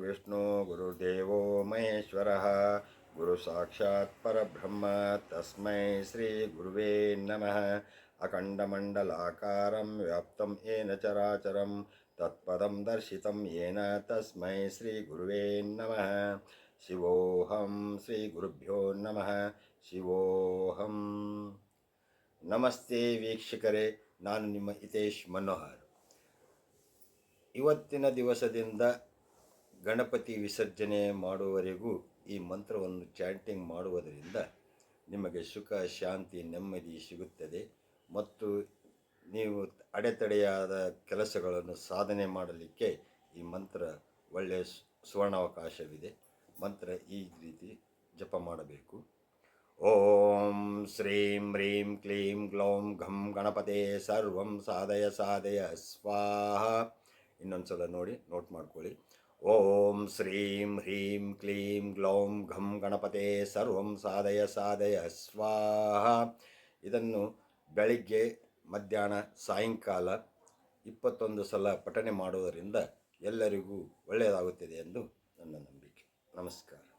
ವಿಷ್ಣು ಗುರುದೇವೋ ಮಹೇಶ್ವರಃ ಗುರು ಸಾಕ್ಷಾತ್ ಪರಬ್ರಹ್ಮ ತಸ್ಮೈ ಶ್ರೀ ಗುರುವೇ ನಮಃ. ಅಖಂಡಮಂಡಲಾಕಾರಂ ವ್ಯಾಪ್ತಂ ಯೇನ ಚರಾಚರಂ ತತ್ಪದಂ ದರ್ಶಿತಂ ಯೇನ ತಸ್ಮೈ ಶ್ರೀ ಗುರುವೇ ನಮಃ. ಶಿವೋಹಂ ಶ್ರೀ ಗುರುಭ್ಯೋ ನಮಃ. ಶಿವೋಹಂ. ನಮಸ್ತೆ ವೀಕ್ಷಕರೇ, ನಾನು ನಿಮ್ಮ ಹಿತೇಶ್ ಮನೋಹರ್. ಇವತ್ತಿನ ದಿವಸದಿಂದ ಗಣಪತಿ ವಿಸರ್ಜನೆ ಮಾಡುವವರೆಗೂ ಈ ಮಂತ್ರವನ್ನು ಚಾಂಟಿಂಗ್ ಮಾಡುವುದರಿಂದ ನಿಮಗೆ ಸುಖ, ಶಾಂತಿ, ನೆಮ್ಮದಿ ಸಿಗುತ್ತದೆ ಮತ್ತು ನೀವು ಅಡೆತಡೆಯಾದ ಕೆಲಸಗಳನ್ನು ಸಾಧನೆ ಮಾಡಲಿಕ್ಕೆ ಈ ಮಂತ್ರ ಒಳ್ಳೆಯ ಸುವರ್ಣಾವಕಾಶವಿದೆ. ಮಂತ್ರ ಈ ರೀತಿ ಜಪ ಮಾಡಬೇಕು. ಓಂ ಶ್ರೀಂ ಹ್ರೀಂ ಕ್ಲೀಂ ಗ್ಲೌಂ ಘಂ ಗಣಪತೆ ಸರ್ವಂ ಸಾಧಯ ಸಾಧಯ ಸ್ವಾಹ. ಇನ್ನೊಂದು ಸಲ ನೋಟ್ ಮಾಡ್ಕೊಳ್ಳಿ. ಓಂ ಶ್ರೀಂ ಹ್ರೀಂ ಕ್ಲೀಂ ಗ್ಲೌಂ ಘಂ ಗಣಪತೆ ಸರ್ವಂ ಸಾಧಯ ಸಾಧಯ ಸ್ವಾಹ. ಇದನ್ನು ಬೆಳಿಗ್ಗೆ, ಮಧ್ಯಾಹ್ನ, ಸಾಯಂಕಾಲ 21 ಸಲ ಪಠನೆ ಮಾಡುವುದರಿಂದ ಎಲ್ಲರಿಗೂ ಒಳ್ಳೆಯದಾಗುತ್ತದೆ ಎಂದು ನನ್ನ ನಂಬಿಕೆ. ನಮಸ್ಕಾರ.